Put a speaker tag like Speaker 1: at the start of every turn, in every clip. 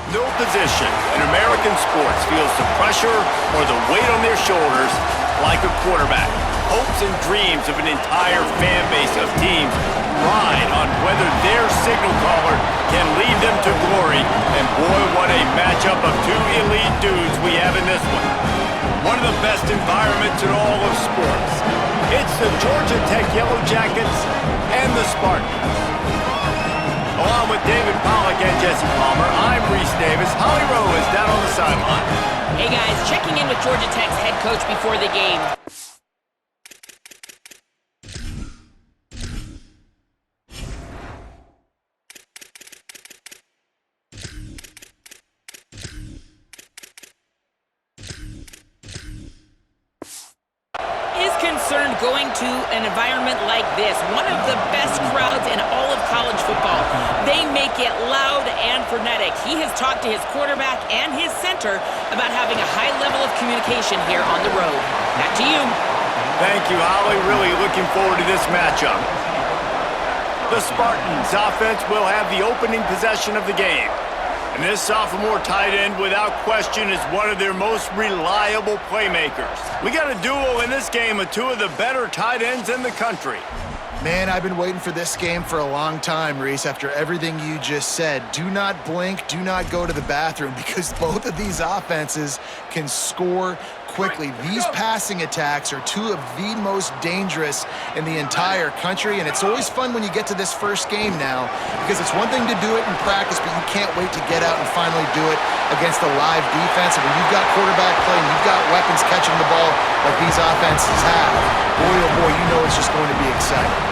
Speaker 1: No position in American sports feels the pressure or the weight on their shoulders like a quarterback. Hopes and dreams of an entire fan base of teams ride on whether their signal caller can lead them to glory. And boy, what a matchup of two elite dudes we have in this one. One of the best environments in all of sports. It's the Georgia Tech Yellow Jackets and the Spartans. Along with David Pollack and Jesse Palmer, I'm Reese Davis. Holly Rowe is down on the sideline.
Speaker 2: Hey guys, checking in with Georgia Tech's head coach before the game. Concerned going to an environment like this, one of the best crowds in all of college football. They make it loud and frenetic. He has talked to his quarterback and his center about having a high level of communication here on the road. Back to you.
Speaker 1: Thank you, Holly. Really looking forward to this matchup. The Spartans offense will have the opening possession of the game. And this sophomore tight end, without question, is one of their most reliable playmakers. We got a duo in this game of two of the better tight ends in the country.
Speaker 3: Man, I've been waiting for this game for a long time, Reese, after everything you just said. Do not blink, do not go to the bathroom, because both of these offenses can score quickly. These passing attacks are two of the most dangerous in the entire country, and it's always fun when you get to this first game now, because it's one thing to do it in practice, but you can't wait to get out and finally do it against a live defense. And when you've got quarterback play and you've got weapons catching the ball like these offenses have, boy, oh boy, you know it's just going to be exciting.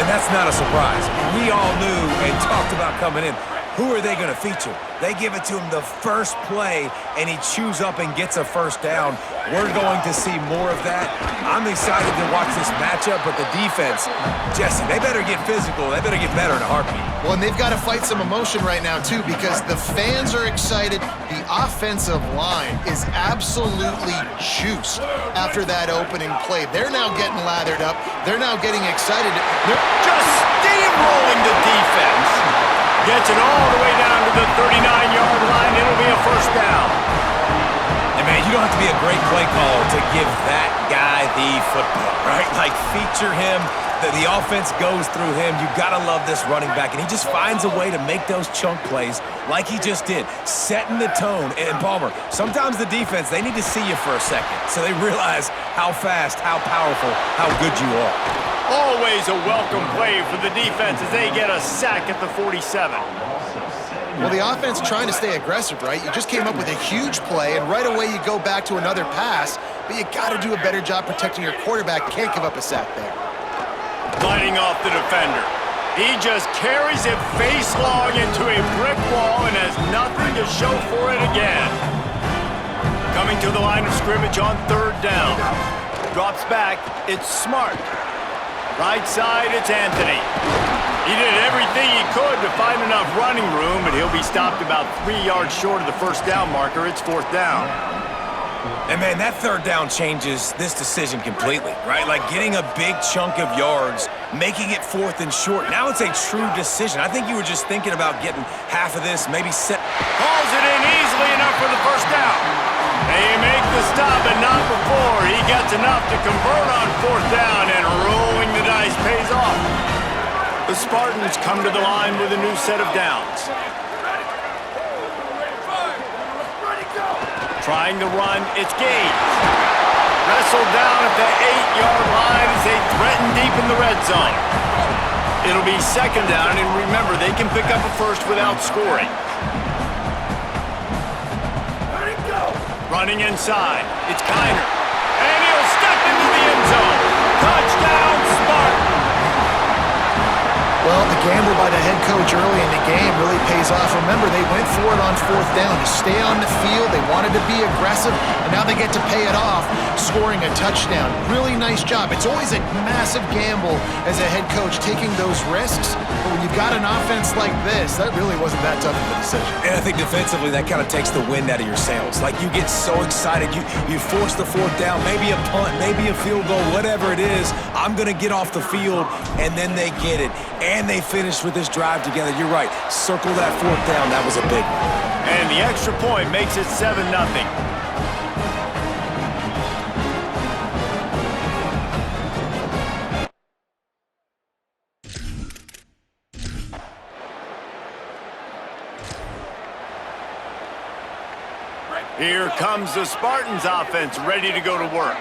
Speaker 4: And that's not a surprise. We all knew and talked about coming in. Who are they going to feature? They give it to him the first play, and he chews up and gets a first down. We're going to see more of that. I'm excited to watch this matchup, but the defense, Jesse, they better get physical. They better get better in a heartbeat.
Speaker 3: Well, and they've got to fight some emotion right now, too, because the fans are excited. The offensive line is absolutely juiced after that opening play. They're now getting lathered up. They're now getting excited.
Speaker 1: They're just steamrolling the defense. Gets it all the way down to the 39-yard line. It'll be a first down.
Speaker 4: And, man, you don't have to be a great play caller to give that guy the football, right? Like, feature him. The offense goes through him. You've got to love this running back. And he just finds a way to make those chunk plays like he just did, setting the tone. And, Palmer, sometimes the defense, they need to see you for a second so they realize how fast, how powerful, how good you are.
Speaker 1: Always a welcome play for the defense as they get a sack at the 47.
Speaker 3: Well, the offense trying to stay aggressive, right? You just came up with a huge play, and right away you go back to another pass, but you got to do a better job protecting your quarterback. Can't give up a sack there.
Speaker 1: Lighting off the defender. He just carries it face long into a brick wall and has nothing to show for it again. Coming to the line of scrimmage on third down. Drops back. It's Smart. Right side, it's Anthony. He did everything he could to find enough running room, but he'll be stopped about 3 yards short of the first down marker. It's fourth down.
Speaker 4: And, man, that third down changes this decision completely, right? Like getting a big chunk of yards, making it fourth and short. Now it's a true decision. I think you were just thinking about getting half of this, maybe set.
Speaker 1: Hauls it in easily enough for the first down. They make the stop, but not before. He gets enough to convert on fourth down, and rolling the dice pays off. The Spartans come to the line with a new set of downs. Trying to run, it's Gage. Wrestled down at the 8-yard line as they threaten deep in the red zone. It'll be second down, and remember, they can pick up a first without scoring. Running inside, it's Kiner. And he'll step into the end zone. Touchdown, Spartans!
Speaker 3: Well, the gamble by the head coach early in the game really pays off. Remember, they went for it on fourth down to stay on the field. They wanted to be aggressive, and now they get to pay it off, scoring a touchdown. Really nice job. It's always a massive gamble as a head coach taking those risks, but when you've got an offense like this, that really wasn't that tough of a decision.
Speaker 4: And I think defensively, that kind of takes the wind out of your sails. Like, you get so excited. You force the fourth down, maybe a punt, maybe a field goal, whatever it is. I'm going to get off the field, and then they get it. And they finish with this drive together. You're right. Circle that fourth down, that was a big one.
Speaker 1: And the extra point makes it 7-0. Here comes the Spartans offense ready to go to work.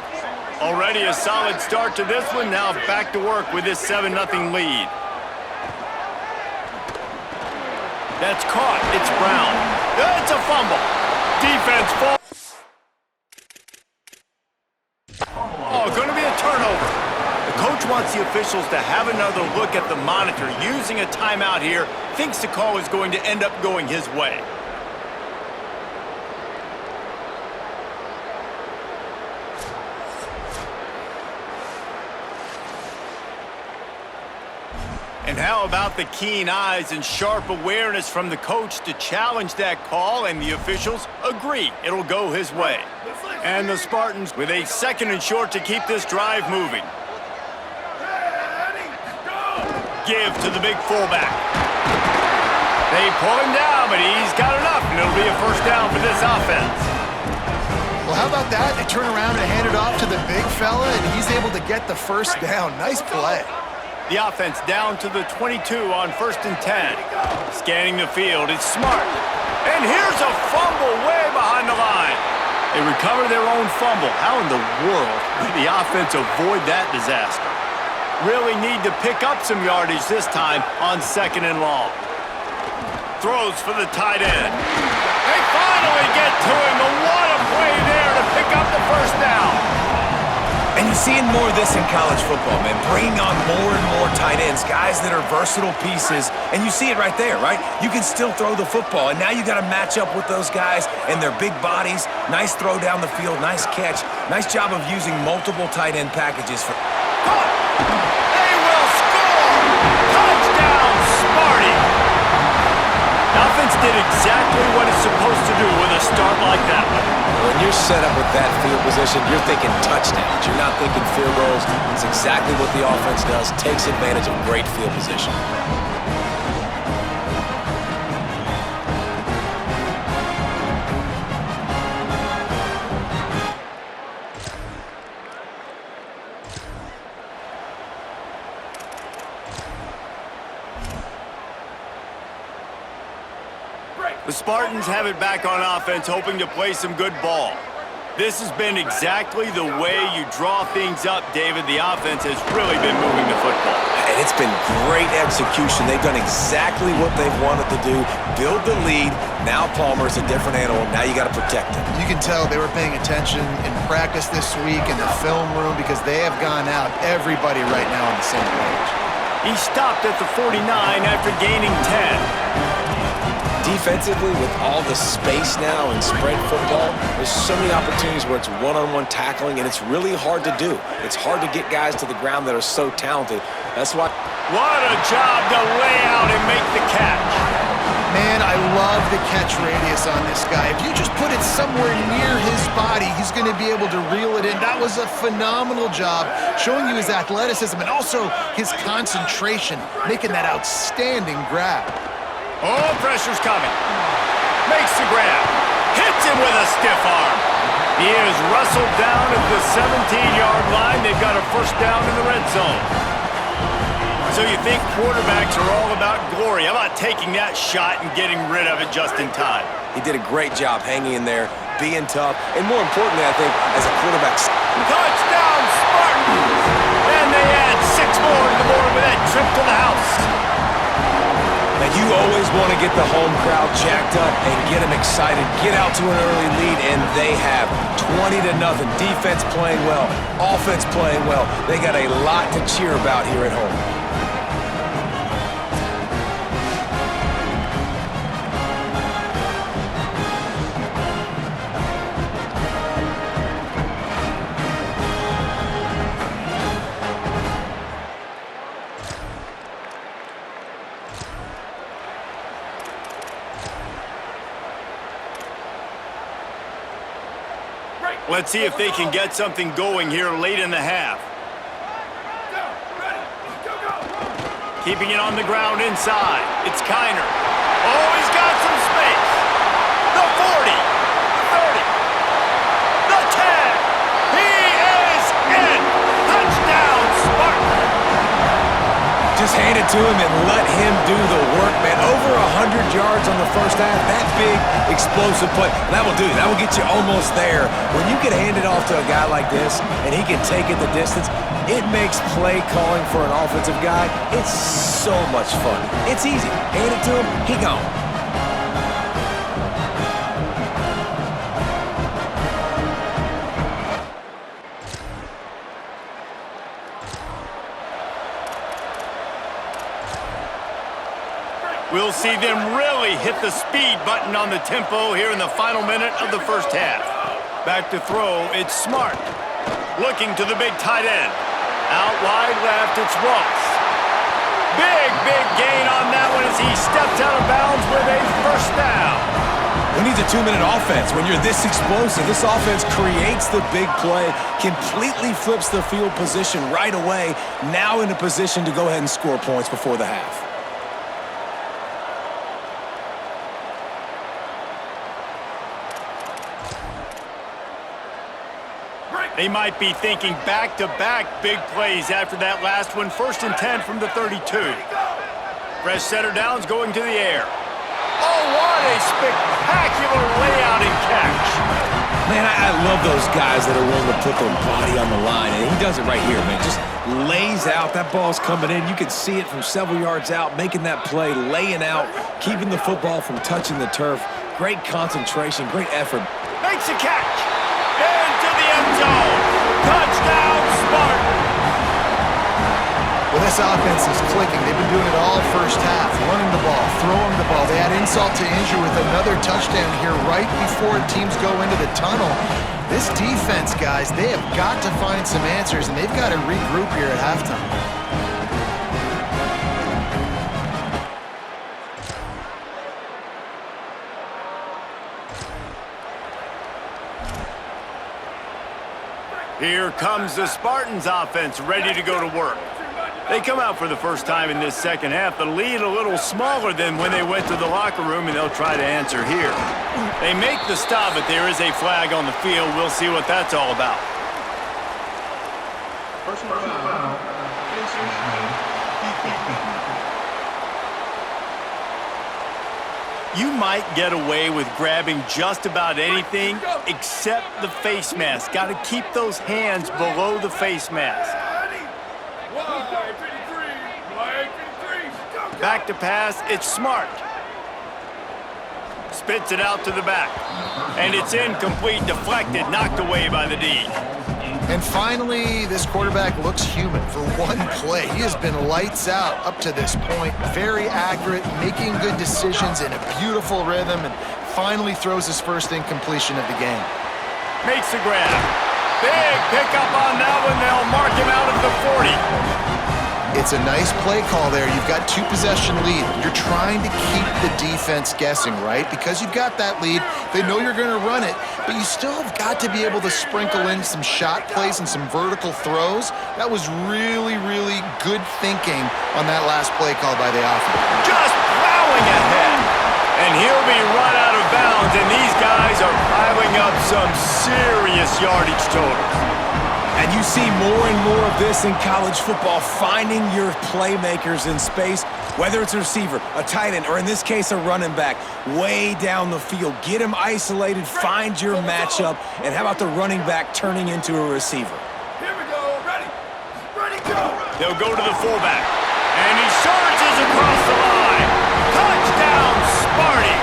Speaker 1: Already a solid start to this one. Now back to work with this 7-0 lead. That's caught. It's Brown. It's a fumble. Defense falls. Oh, going to be a turnover. The coach wants the officials to have another look at the monitor using a timeout here. Thinks the call is going to end up going his way. And how about the keen eyes and sharp awareness from the coach to challenge that call, and the officials agree it'll go his way. And the Spartans with a 2nd and short to keep this drive moving. Give to the big fullback. They pull him down, but he's got enough, and it'll be a first down for this offense.
Speaker 3: Well, how about that? They turn around and hand it off to the big fella, and he's able to get the first down. Nice play.
Speaker 1: The offense down to the 22 on 1st and 10. Scanning the field, it's Smart. And here's a fumble way behind the line. They recover their own fumble. How in the world did the offense avoid that disaster? Really need to pick up some yardage this time on 2nd and long. Throws for the tight end. They finally get to him. And what a play there to pick up the first down.
Speaker 4: And you're seeing more of this in college football, man. Bringing on more and more tight ends, guys that are versatile pieces. And you see it right there, right? You can still throw the football, and now you got to match up with those guys and their big bodies. Nice throw down the field, nice catch. Nice job of using multiple tight end packages.
Speaker 1: They will score! Touchdown, Sparty! The offense did exactly what it's supposed to do with a start like that one.
Speaker 4: When you're set up with that field position, you're thinking touchdowns. You're not thinking field goals. It's exactly what the offense does. Takes advantage of great field position.
Speaker 1: The Spartans have it back on offense, hoping to play some good ball. This has been exactly the way you draw things up, David. The offense has really been moving the football.
Speaker 4: And it's been great execution. They've done exactly what they've wanted to do. Build the lead. Now Palmer's a different animal. Now you got to protect him.
Speaker 3: You can tell they were paying attention in practice this week in the film room because they have gone out, everybody right now on the same page.
Speaker 1: He stopped at the 49 after gaining 10.
Speaker 4: Defensively, with all the space now in spread football, there's so many opportunities where it's one-on-one tackling, and it's really hard to do. It's hard to get guys to the ground that are so talented. That's why...
Speaker 1: What a job to lay out and make the catch.
Speaker 3: Man, I love the catch radius on this guy. If you just put it somewhere near his body, he's going to be able to reel it in. That was a phenomenal job, showing you his athleticism and also his concentration, making that outstanding grab.
Speaker 1: Oh, pressure's coming. Makes the grab. Hits him with a stiff arm. He is wrestled down at the 17-yard line. They've got a first down in the red zone. So you think quarterbacks are all about glory. How about taking that shot and getting rid of it just in time?
Speaker 4: He did a great job hanging in there, being tough, and more importantly, I think, as a quarterback...
Speaker 1: Touchdown, Spartans! And they add 6 more to the board with that trip to the house.
Speaker 4: And you always want to get the home crowd jacked up and get them excited, get out to an early lead, and they have 20-0. Defense playing well, offense playing well. They got a lot to cheer about here at home.
Speaker 1: Let's see if they can get something going here late in the half. Keeping it on the ground inside. It's Kiner. Oh, he's He's got some space. The 40, 30, the 10. He is in. Touchdown, Spartan.
Speaker 4: Just hand it to him and let him do the work, man. Over 100 yards on the first half. That big, explosive play. That will do. That will get you almost there. When you can hand it off to a guy like this and he can take it the distance, it makes play calling for an offensive guy, it's so much fun. It's easy. Hand it to him, he gone.
Speaker 1: We'll see them really hit the speed button on the tempo here in the final minute of the first half. Back to throw, it's Smart. Looking to the big tight end. Out wide left, it's Ross. Big gain on that one as he steps out of bounds with a first down.
Speaker 4: Who needs a 2-minute offense when you're this explosive? This offense creates the big play, completely flips the field position right away, now in a position to go ahead and score points before the half.
Speaker 1: They might be thinking back-to-back big plays after that last one. 1st and 10 from the 32. Fresh center downs going to the air. Oh, what a spectacular layout and catch.
Speaker 4: Man, I love those guys that are willing to put their body on the line, and he does it right here, man. Just lays out. That ball's coming in. You can see it from several yards out, making that play, laying out, keeping the football from touching the turf. Great concentration, great effort.
Speaker 1: Makes a catch. Into the end zone. Touchdown, Spartan.
Speaker 3: Well, this offense is clicking. They've been doing it all first half, running the ball, throwing the ball. They add insult to injury with another touchdown here right before teams go into the tunnel. This defense, guys, they have got to find some answers, and they've got to regroup here at halftime.
Speaker 1: Here comes the Spartans offense ready to go to work. They come out for the first time in this second half. The lead a little smaller than when they went to the locker room, and they'll try to answer here. They make the stop, but there is a flag on the field. We'll see what that's all about.
Speaker 5: Personal foul.
Speaker 1: You might get away with grabbing just about anything except the face mask. Got to keep those hands below the face mask. Back to pass, it's Smart. Spits it out to the back. And it's incomplete, deflected, knocked away by the D.
Speaker 3: And finally, this quarterback looks human for one play. He has been lights out up to this point. Very accurate, making good decisions in a beautiful rhythm, and finally throws his first incompletion of the game.
Speaker 1: Makes the grab. Big pickup on that one. They'll mark him out of the 40.
Speaker 3: It's a nice play call there. You've got 2-possession lead. You're trying to keep the defense guessing, right? Because you've got that lead, they know you're going to run it, but you still have got to be able to sprinkle in some shot plays and some vertical throws. That was really good thinking on that last play call by the offense.
Speaker 1: Just plowing ahead. And he'll be run out of bounds, and these guys are piling up some serious yardage totals.
Speaker 4: And you see more and more of this in college football, finding your playmakers in space, whether it's a receiver, a tight end, or in this case, a running back, way down the field. Get them isolated, find your matchup, and how about the running back turning into a receiver?
Speaker 5: Here we go. Ready, go.
Speaker 1: They'll go to the fullback, and he surges across the line. Touchdown, Sparty.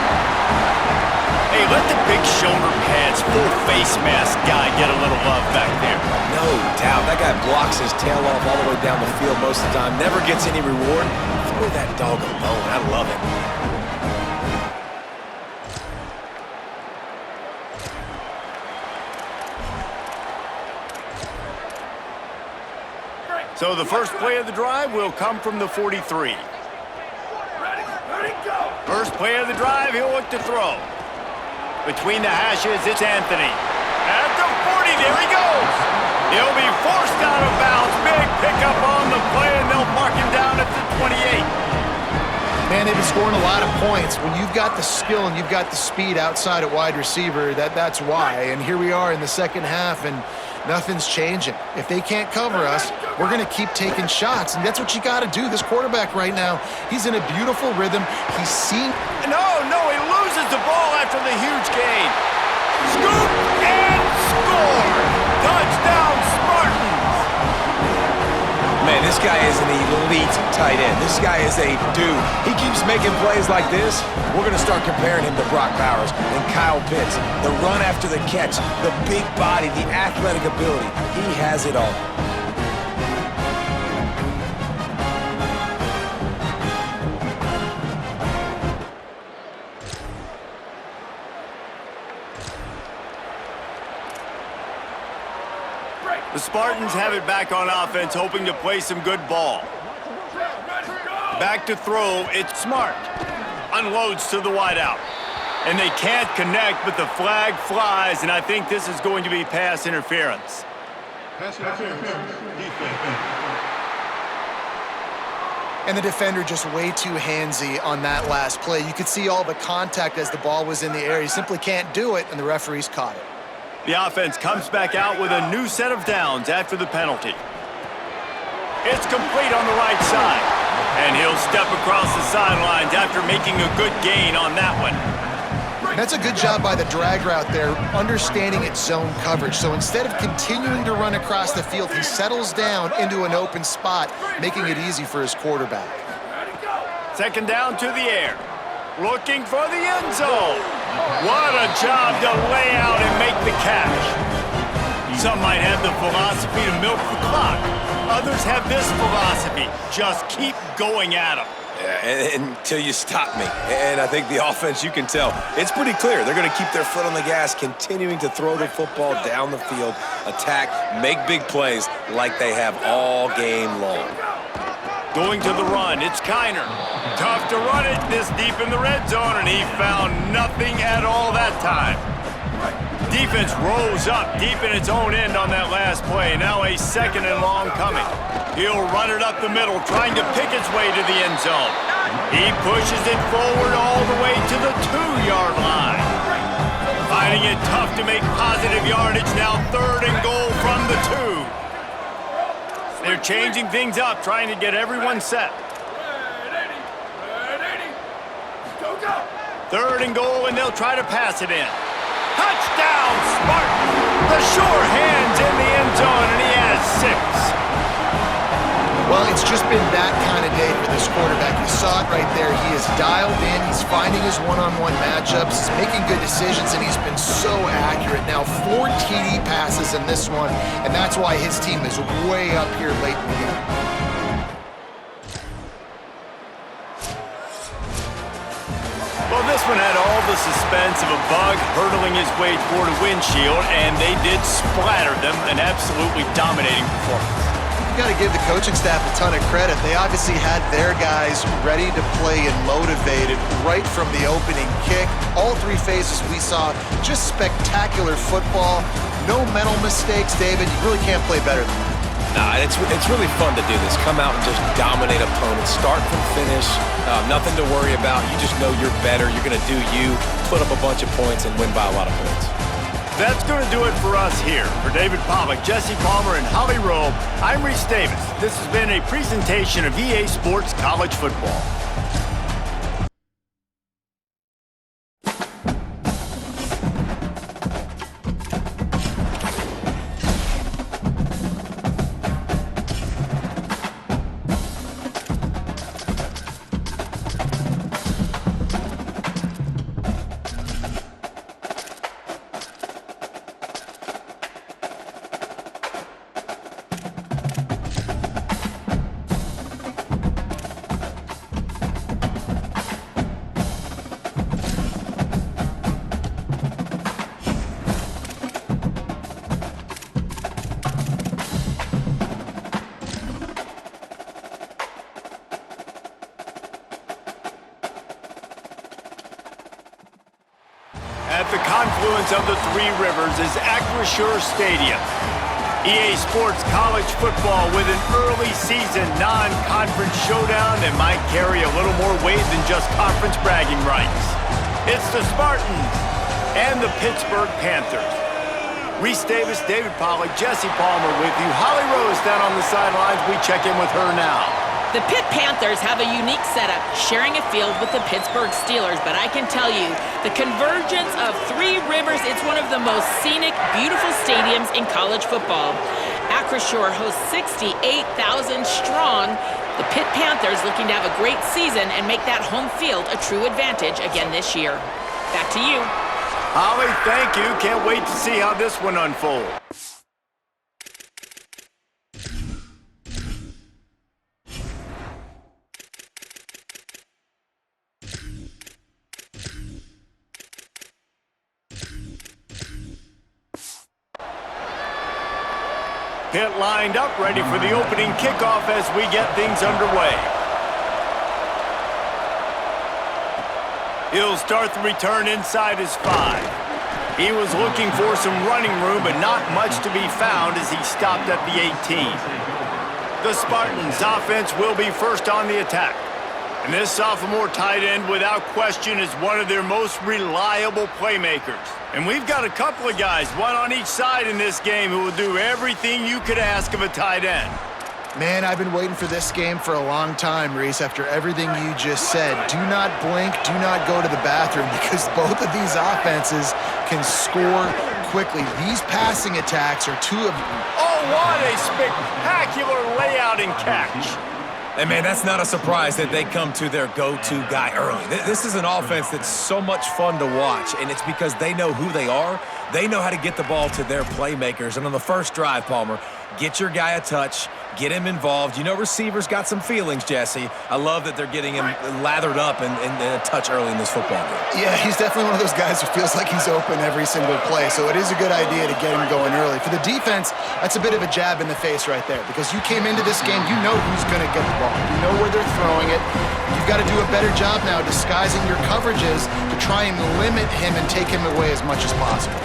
Speaker 1: Hey, let the big shoulder pads, full face mask guy get a little love back there.
Speaker 4: No doubt. That guy blocks his tail off all the way down the field most of the time. Never gets any reward. Throw that dog a bone. I love it.
Speaker 1: So the first play of the drive will come from the 43.
Speaker 5: Ready, go.
Speaker 1: First play of the drive, he'll look to throw. Between the hashes, it's Anthony. At the 40, there he goes. He'll be forced out of bounds. Big pickup on the play, and they'll mark him down at the 28.
Speaker 3: Man, they've been scoring a lot of points. When you've got the skill and you've got the speed outside at wide receiver, that's why. And here we are in the second half, and nothing's changing. If they can't cover us, we're going to keep taking shots, and that's what you got to do. This quarterback right now, he's in a beautiful rhythm. He's seen...
Speaker 1: No, he loses the ball after the huge gain. Scoop and score! Touchdown, Spartans!
Speaker 4: Man, this guy is an elite tight end. This guy is a dude. He keeps making plays like this. We're going to start comparing him to Brock Bowers and Kyle Pitts. The run after the catch, the big body, the athletic ability. He has it all.
Speaker 1: The Spartans have it back on offense, hoping to play some good ball. Back to throw, it's Smart. Unloads to the wideout. And they can't connect, but the flag flies, and I think this is going to be pass interference.
Speaker 5: Pass interference. Defense.
Speaker 3: And the defender just way too handsy on that last play. You could see all the contact as the ball was in the air. He simply can't do it, and the referees caught it.
Speaker 1: The offense comes back out with a new set of downs after the penalty. It's complete on the right side. And he'll step across the sidelines after making a good gain on that one.
Speaker 3: That's a good job by the drag route there, understanding its zone coverage. So instead of continuing to run across the field, he settles down into an open spot, making it easy for his quarterback.
Speaker 1: Second down to the air. Looking for the end zone. What a job to lay out and make the catch. Some might have the philosophy to milk the clock. Others have this philosophy. Just keep going at them.
Speaker 4: Yeah, until you stop me. And I think the offense, you can tell, it's pretty clear. They're going to keep their foot on the gas, continuing to throw the football down the field, attack, make big plays like they have all game long.
Speaker 1: Going to the run, it's Kiner. Tough to run it this deep in the red zone, and he found nothing at all that time. Defense rose up deep in its own end on that last play. Now a second and long coming. He'll run it up the middle, trying to pick its way to the end zone. He pushes it forward all the way to the 2-yard line. Finding it tough to make positive yardage, now third and goal from the 2. They're changing things up, trying to get everyone set. Third and goal, and they'll try to pass it in. Touchdown, Spartan! The sure hands in the end zone, and he has 6.
Speaker 3: Well, it's just been that kind of day for this quarterback. You saw it right there. He is dialed in. He's finding his one-on-one matchups. He's making good decisions, and he's been so accurate. Now, 4 TD passes in this one, and that's why his team is way up here late in the game.
Speaker 1: Well, this one had all the suspense of a bug hurtling his way toward a windshield, and they did splatter them, an absolutely dominating performance.
Speaker 3: You got to give the coaching staff a ton of credit. They obviously had their guys ready to play and motivated right from the opening kick. All 3 phases we saw, just spectacular football. No mental mistakes, David. You really can't play better than that.
Speaker 4: Nah, it's really fun to do this. Come out and just dominate opponents, start from finish, nothing to worry about. You just know you're better. You're going to do you, put up a bunch of points, and win by a lot of points.
Speaker 1: That's going to do it for us here. For David Pollack, Jesse Palmer, and Holly Rowe, I'm Reese Davis. This has been a presentation of EA Sports College Football. At the confluence of the 3 rivers is Acrisure Stadium. EA Sports College Football with an early season non-conference showdown that might carry a little more weight than just conference bragging rights. It's the Spartans and the Pittsburgh Panthers. Reese Davis, David Pollack, Jesse Palmer with you. Holly Rose down on the sidelines. We check in with her now.
Speaker 2: The Pitt Panthers have a unique setup, sharing a field with the Pittsburgh Steelers, but I can tell you, the convergence of Three Rivers, it's one of the most scenic, beautiful stadiums in college football. Acrisure hosts 68,000 strong. The Pitt Panthers looking to have a great season and make that home field a true advantage again this year. Back to you.
Speaker 1: Holly, thank you. Can't wait to see how this one unfolds. Pitt lined up, ready for the opening kickoff as we get things underway. He'll start the return inside his 5. He was looking for some running room, but not much to be found as he stopped at the 18. The Spartans' offense will be first on the attack. And this sophomore tight end, without question, is one of their most reliable playmakers. And we've got a couple of guys, one on each side in this game, who will do everything you could ask of a tight end.
Speaker 3: Man, I've been waiting for this game for a long time, Reese, after everything you just said. Do not blink, do not go to the bathroom, because both of these offenses can score quickly. These passing attacks are two of...
Speaker 1: Oh, what a spectacular layout and catch.
Speaker 4: And, man, that's not a surprise that they come to their go-to guy early. This is an offense that's so much fun to watch, and it's because they know who they are. They know how to get the ball to their playmakers. And on the first drive, Palmer, get your guy a touch, get him involved. You know receivers got some feelings, Jesse. I love that they're getting him lathered up and a touch early in this football game.
Speaker 3: Yeah, he's definitely one of those guys who feels like he's open every single play, so it is a good idea to get him going early. For the defense, that's a bit of a jab in the face right there, because you came into this game, you know who's going to get the ball. You know where they're throwing it. You've got to do a better job now disguising your coverages to try and limit him and take him away as much as possible.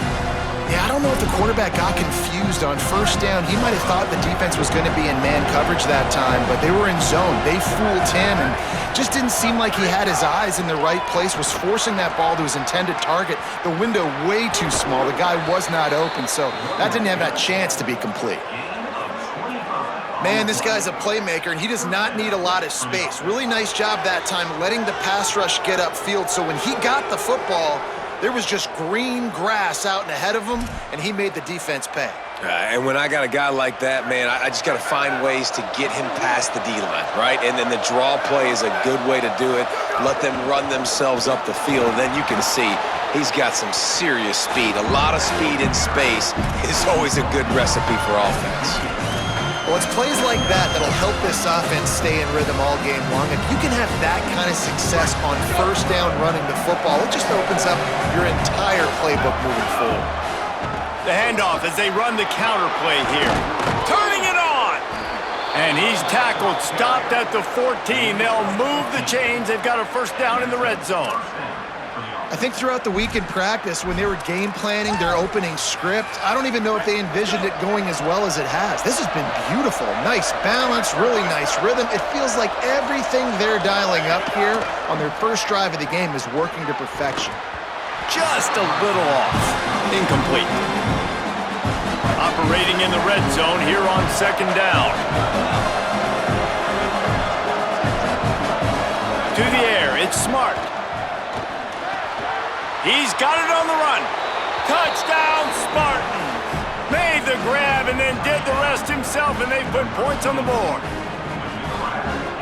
Speaker 3: Yeah, I don't know if the quarterback got confused on first down. He might have thought the defense was going to be in man coverage that time, but they were in zone. They fooled him and just didn't seem like he had his eyes in the right place, was forcing that ball to his intended target. The window way too small. The guy was not open, so that didn't have that chance to be complete. Man, this guy's a playmaker, and he does not need a lot of space. Really nice job that time letting the pass rush get upfield, so when he got the football, there was just green grass out and ahead of him, and he made the defense pay.
Speaker 4: And when I got a guy like that, man, I just got to find ways to get him past the D-line, right? And then the draw play is a good way to do it. Let them run themselves up the field, and then you can see he's got some serious speed. A lot of speed in space is always a good recipe for offense.
Speaker 3: Well, it's plays like that that'll help this offense stay in rhythm all game long. If you can have that kind of success on first down running the football, it just opens up your entire playbook moving forward.
Speaker 1: The handoff as they run the counter play here. Turning it on! And he's tackled, stopped at the 14. They'll move the chains. They've got a first down in the red zone.
Speaker 3: I think throughout the week in practice, when they were game planning their opening script, I don't even know if they envisioned it going as well as it has. This has been beautiful. Nice balance, really nice rhythm. It feels like everything they're dialing up here on their first drive of the game is working to perfection.
Speaker 1: Just a little off. Incomplete. Operating in the red zone here on second down. To the air, it's Smart. He's got it on the run. Touchdown, Spartans. Made the grab and then did the rest himself, and they put points on the board.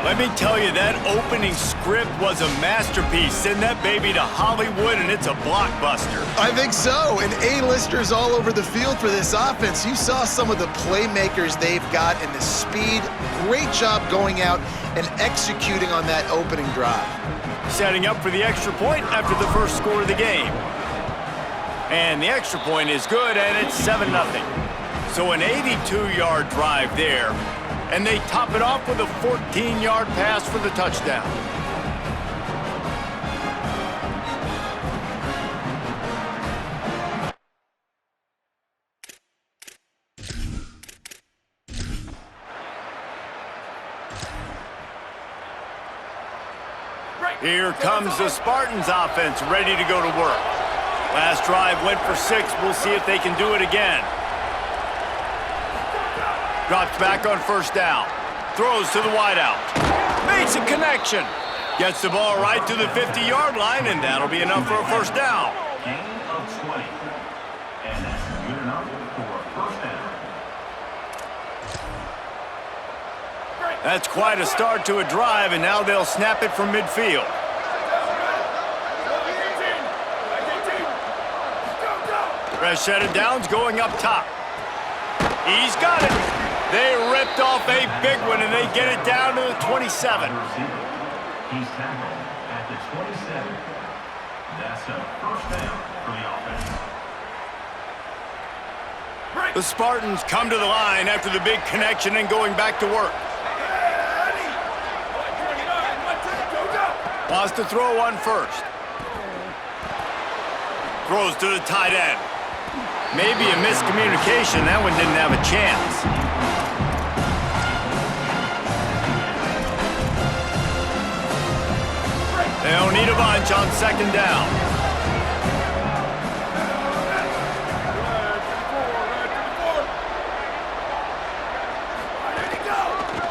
Speaker 1: Let me tell you, that opening script was a masterpiece. Send that baby to Hollywood, and it's a blockbuster.
Speaker 3: I think so, and A-listers all over the field for this offense. You saw some of the playmakers they've got and the speed. Great job going out and executing on that opening drive.
Speaker 1: Setting up for the extra point after the first score of the game. And the extra point is good, and it's 7-0. So an 82-yard drive there, and they top it off with a 14-yard pass for the touchdown. Here comes the Spartans offense ready to go to work. Last drive went for 6. We'll see if they can do it again. Drops back on first down. Throws to the wideout. Makes a connection. Gets the ball right to the 50-yard line, and that'll be enough for a first down.
Speaker 6: Gain of 20. And that's good enough for a first down.
Speaker 1: That's quite a start to a drive, and now they'll snap it from midfield. Fresh set of downs going up top. He's got it. They ripped off a big one, and they get it down to the 27.
Speaker 6: He's tackled at the 27. That's a first down for the offense.
Speaker 1: The Spartans come to the line after the big connection and going back to work. Wants to throw on first. Throws to the tight end. Maybe a miscommunication. That one didn't have a chance. They don't need a bunch on second down.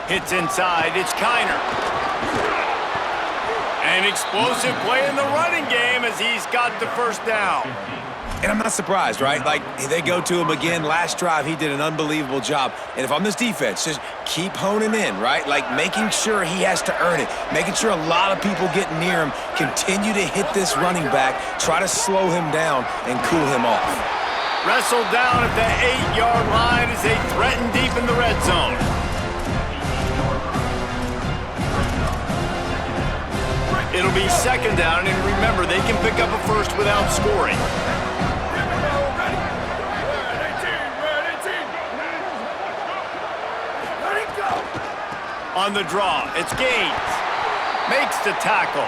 Speaker 1: Hits inside. It's Kiner. An explosive play in the running game as he's got the first down.
Speaker 4: And I'm not surprised, right? Like, they go to him again. Last drive, he did an unbelievable job. And if I'm this defense, just keep honing in, right? Like, making sure he has to earn it. Making sure a lot of people get near him. Continue to hit this running back. Try to slow him down and cool him off.
Speaker 1: Wrestled down at the 8-yard line as they threaten deep in the red zone. It'll be second down, and remember, they can pick up a first without scoring. On the draw, it's Gaines. Makes the tackle.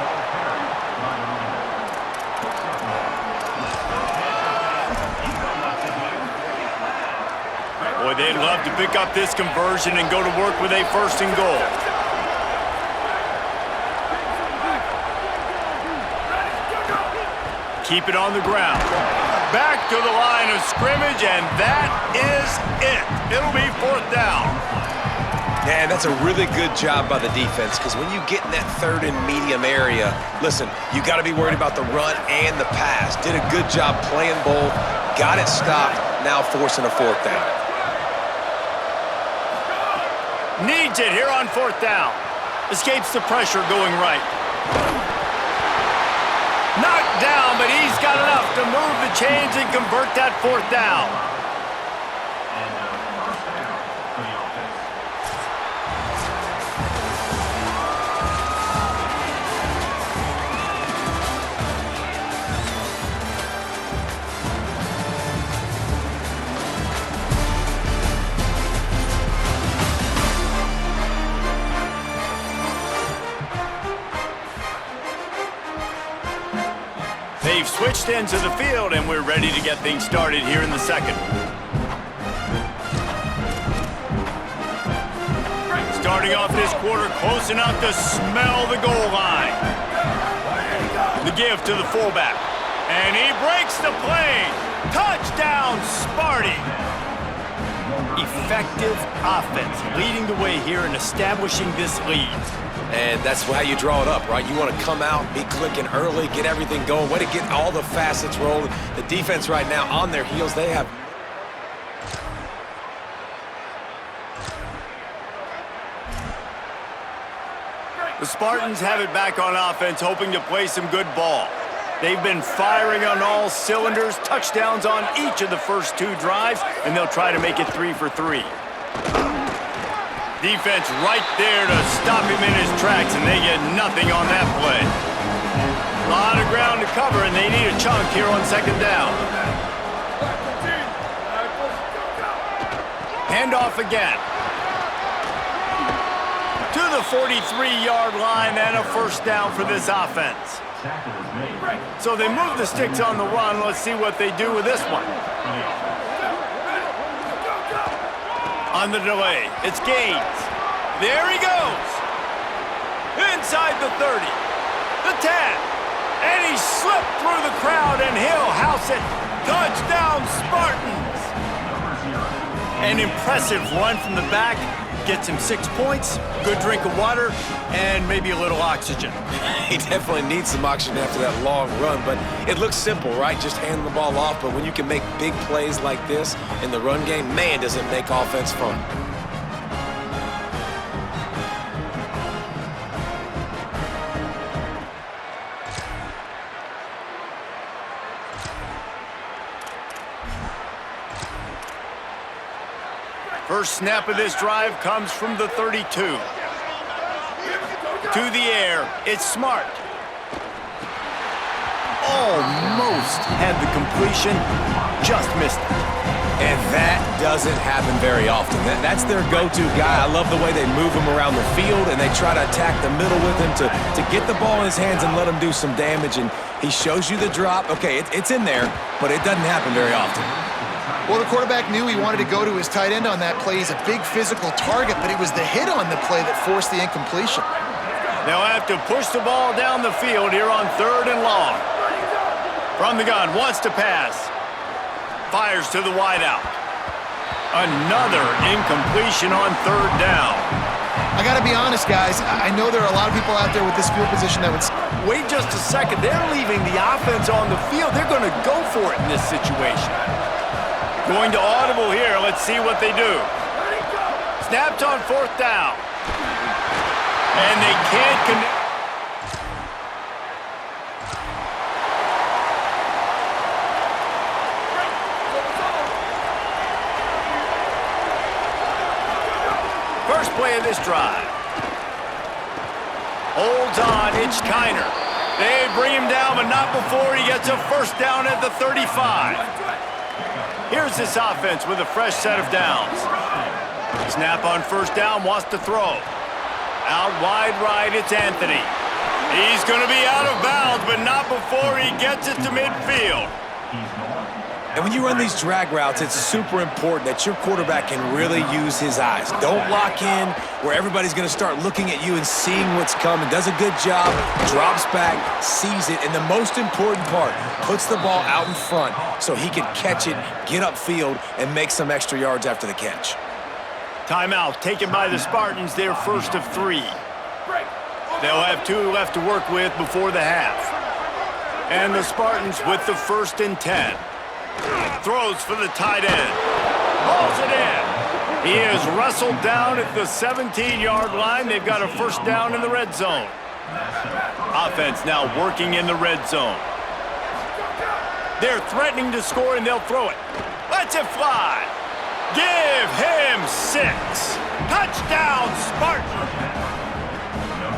Speaker 1: Boy, they'd love to pick up this conversion and go to work with a first and goal. Keep it on the ground. Back to the line of scrimmage, and that is it. It'll be fourth down.
Speaker 4: Man, that's a really good job by the defense, because when you get in that third and medium area, listen, you got to be worried about the run and the pass. Did a good job playing both, got it stopped, now forcing a fourth down.
Speaker 1: Needs it here on fourth down. Escapes the pressure going right. Knocked down, but he's got enough to move the chains and convert that fourth down. They've switched ends of the field, and we're ready to get things started here in the second. Starting off this quarter close enough to smell the goal line. The give to the fullback. And he breaks the play. Touchdown, Sparty. Effective offense leading the way here and establishing this lead.
Speaker 4: And that's how you draw it up, right? You want to come out, be clicking early, get everything going, way to get all the facets rolling. The defense right now on their heels, they have...
Speaker 1: The Spartans have it back on offense, hoping to play some good ball. They've been firing on all cylinders, touchdowns on each of the first 2 drives, and they'll try to make it 3 for 3. Defense right there to stop him in his tracks, and they get nothing on that play. A lot of ground to cover, and they need a chunk here on second down. Handoff again. To the 43-yard line, and a first down for this offense. So they move the sticks on the run. Let's see what they do with this one. On the delay, it's Gaines. There he goes. Inside the 30, the 10. And he slipped through the crowd, and he'll house it. Touchdown, Spartans. An impressive run from the back. Gets him 6 points, good drink of water, and maybe a little oxygen.
Speaker 4: He definitely needs some oxygen after that long run, but it looks simple, right? Just handing the ball off, but when you can make big plays like this in the run game, man, does it make offense fun.
Speaker 1: First snap of this drive comes from the 32. To the air, it's Smart. Almost had the completion, just missed it.
Speaker 4: And that doesn't happen very often. That's their go-to guy. I love the way they move him around the field, and they try to attack the middle with him to get the ball in his hands and let him do some damage. And he shows you the drop. Okay, it's in there, but it doesn't happen very often.
Speaker 3: Well, the quarterback knew he wanted to go to his tight end on that play. He's a big physical target, but it was the hit on the play that forced the incompletion.
Speaker 1: They'll have to push the ball down the field here on 3rd and long. From the gun, wants to pass. Fires to the wideout. Another incompletion on 3rd down.
Speaker 3: I got to be honest, guys. I know there are a lot of people out there with this field position that would...
Speaker 1: Wait just a second. They're leaving the offense on the field. They're going to go for it in this situation. Going to audible here. Let's see what they do. Snapped on 4th down. And they can't connect. First play of this drive. Holds on, it's Kiner. They bring him down, but not before he gets a first down at the 35. Here's this offense with a fresh set of downs. Snap on 1st down, wants to throw. Out wide right, it's Anthony. He's going to be out of bounds, but not before he gets it to midfield.
Speaker 4: And when you run these drag routes, it's super important that your quarterback can really use his eyes. Don't lock in where everybody's going to start looking at you and seeing what's coming. Does a good job, drops back, sees it, and the most important part, puts the ball out in front so he can catch it, get upfield, and make some extra yards after the catch.
Speaker 1: Timeout taken by the Spartans, their first of 3. They'll have 2 left to work with before the half. And the Spartans with the 1st and 10. Throws for the tight end. Hauls it in. He is wrestled down at the 17-yard line. They've got a first down in the red zone. Offense now working in the red zone. They're threatening to score, and they'll throw it. Lets it fly. Give him 6. Touchdown, Spartan.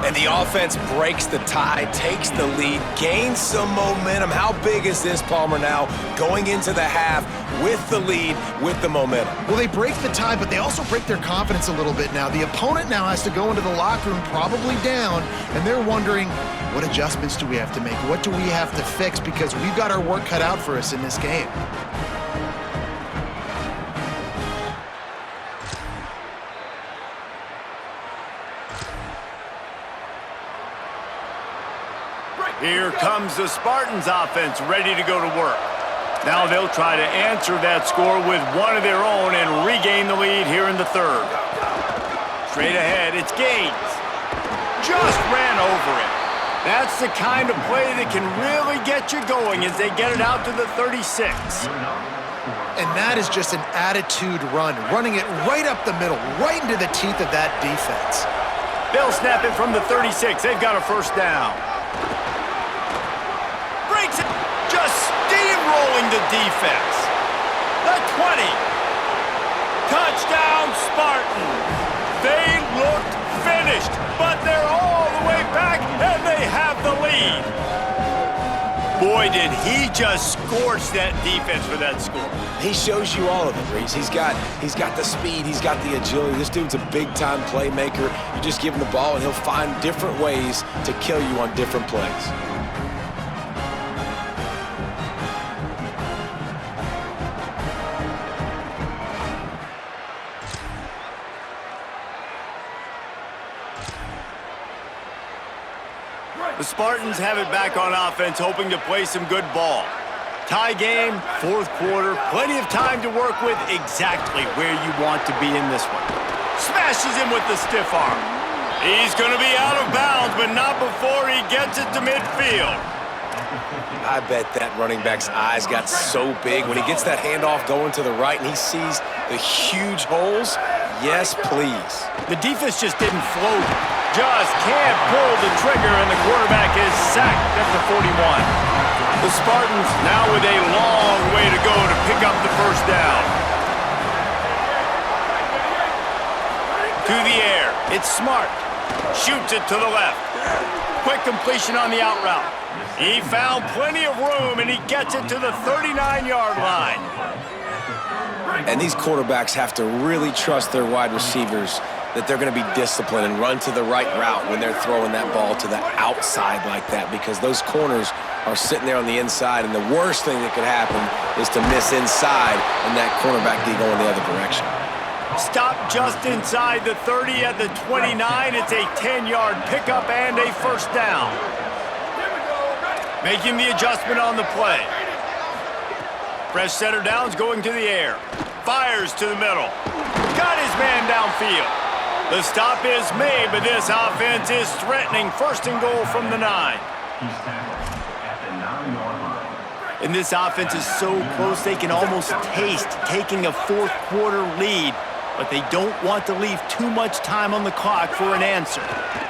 Speaker 4: And the offense breaks the tie, takes the lead, gains some momentum. How big is this, Palmer, now going into the half with the lead, with the momentum?
Speaker 3: Well, they break the tie, but they also break their confidence a little bit now. The opponent now has to go into the locker room probably down, and they're wondering, what adjustments do we have to make? What do we have to fix? Because we've got our work cut out for us in this game.
Speaker 1: Here comes the Spartans offense ready to go to work. Now they'll try to answer that score with one of their own and regain the lead here in the 3rd. Straight ahead, it's Gaines. Just ran over it. That's the kind of play that can really get you going as they get it out to the 36.
Speaker 3: And that is just an attitude run, running it right up the middle, right into the teeth of that defense.
Speaker 1: They'll snap it from the 36. They've got a first down. Breaks it, just steamrolling the defense. The 20. Touchdown, Spartans. They looked finished, but they're all the way back, and they have the lead. Boy, did he just scorch that defense for that score.
Speaker 4: He shows you all of it, Reese. He's got the speed, he's got the agility. This dude's a big-time playmaker. You just give him the ball, and he'll find different ways to kill you on different plays. The
Speaker 1: Spartans have it back on offense, hoping to play some good ball. Tie game, fourth quarter, plenty of time to work with, exactly where you want to be in this one. Smashes him with the stiff arm. He's going to be out of bounds, but not before he gets it to midfield.
Speaker 4: I bet that running back's eyes got so big when he gets that handoff going to the right and he sees the huge holes. Yes, please.
Speaker 1: The defense just didn't float. Just can't pull the trigger, and the quarterback is sacked at the 41. The Spartans now with a long way to go to pick up the first down. To the air. It's Smart. Shoots it to the left. Quick completion on the out route. He found plenty of room, and he gets it to the 39-yard line.
Speaker 4: And these quarterbacks have to really trust their wide receivers that they're going to be disciplined and run to the right route when they're throwing that ball to the outside like that, because those corners are sitting there on the inside, and the worst thing that could happen is to miss inside and that cornerback be going the other direction.
Speaker 1: Stop just inside the 30 at the 29. It's a 10-yard pickup and a first down. Making the adjustment on the play. Fresh set of downs going to the air. Fires to the middle. Got his man downfield. The stop is made, but this offense is threatening. First and goal from the 9.
Speaker 6: He's tackled at the 9-yard line.
Speaker 1: And this offense is so close they can almost taste taking a fourth quarter lead, but they don't want to leave too much time on the clock for an answer.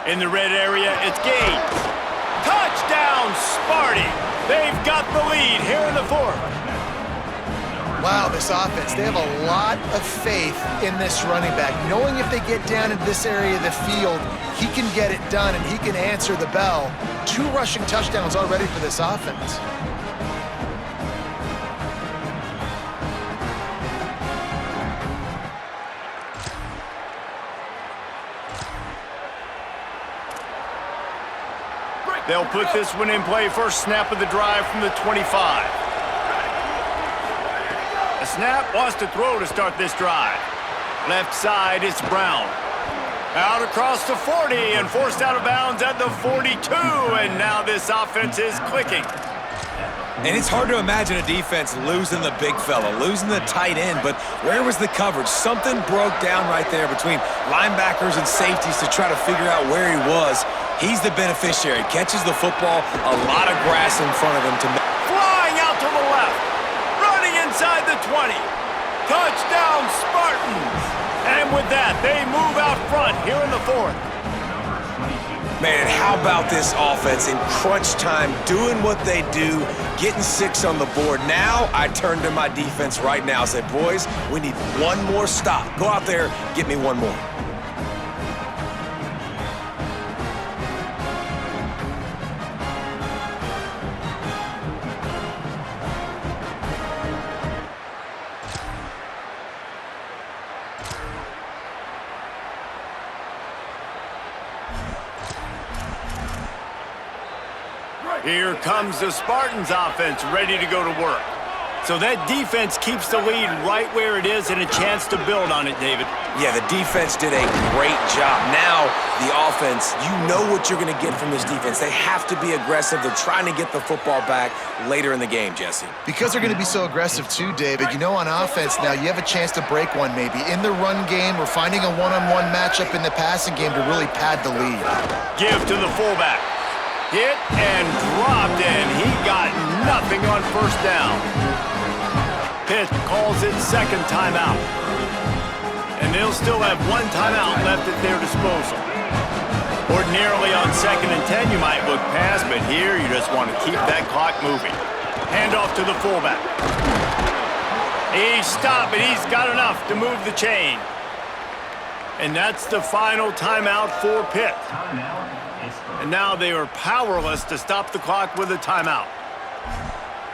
Speaker 1: In the red area, it's Gaines. Touchdown, Sparty! They've got the lead here in the fourth.
Speaker 3: Wow, this offense, they have a lot of faith in this running back, knowing if they get down in this area of the field, he can get it done and he can answer the bell. 2 rushing touchdowns already for this offense.
Speaker 1: They'll put this one in play. First snap of the drive from the 25. A snap, wants to throw to start this drive. Left side, it's Brown. Out across the 40 and forced out of bounds at the 42. And now this offense is clicking.
Speaker 4: And it's hard to imagine a defense losing the big fella, losing the tight end, but where was the coverage? Something broke down right there between linebackers and safeties to try to figure out where he was. He's the beneficiary. Catches the football, a lot of grass in front of him to make.
Speaker 1: Flying out to the left. Running inside the 20. Touchdown, Spartans. And with that, they move out front here in the fourth.
Speaker 4: Man, how about this offense in crunch time, doing what they do, getting 6 on the board. Now I turn to my defense right now and say, boys, we need one more stop. Go out there, get me one more.
Speaker 1: Here comes the Spartans offense ready to go to work. So that defense keeps the lead right where it is and a chance to build on it, David.
Speaker 4: Yeah, the defense did a great job. Now, the offense, you know what you're going to get from this defense. They have to be aggressive. They're trying to get the football back later in the game, Jesse.
Speaker 3: Because they're going to be so aggressive too, David, you know, on offense now, you have a chance to break one maybe. In the run game, we're finding a one-on-one matchup in the passing game to really pad the lead.
Speaker 1: Give to the fullback. Hit and dropped, and he got nothing on first down. Pitt calls it second timeout. And they'll still have one timeout left at their disposal. Ordinarily on 2nd and 10, you might look past, but here you just want to keep that clock moving. Hand off to the fullback. He's stopped, but he's got enough to move the chain. And that's the final timeout for Pitt. And now they are powerless to stop the clock with a timeout.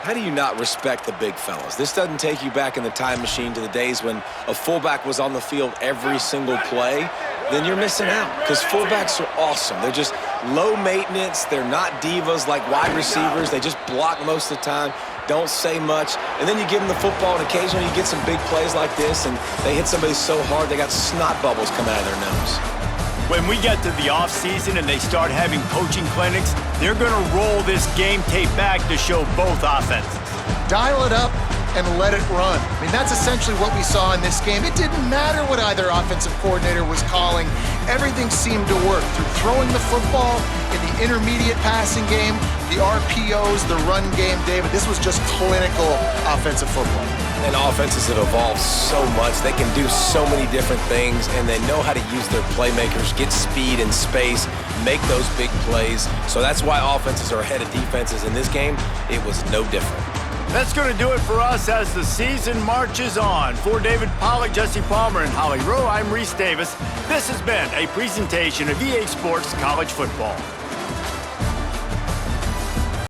Speaker 4: How do you not respect the big fellas? This doesn't take you back in the time machine to the days when a fullback was on the field every single play. Then you're missing out, because fullbacks are awesome. They're just low maintenance. They're not divas like wide receivers. They just block most of the time, don't say much. And then you give them the football, and occasionally you get some big plays like this, and they hit somebody so hard they got snot bubbles coming out of their nose.
Speaker 1: When we get to the offseason and they start having coaching clinics, they're going to roll this game tape back to show both offenses.
Speaker 3: Dial it up and let it run. I mean, that's essentially what we saw in this game. It didn't matter what either offensive coordinator was calling. Everything seemed to work through throwing the football in the intermediate passing game, the RPOs, the run game, David. This was just clinical offensive football.
Speaker 4: And offenses have evolved so much. They can do so many different things, and they know how to use their playmakers, get speed and space, make those big plays. So that's why offenses are ahead of defenses. In this game, it was no different.
Speaker 1: That's going to do it for us as the season marches on. For David Pollack, Jesse Palmer, and Holly Rowe, I'm Reese Davis. This has been a presentation of EA Sports College Football.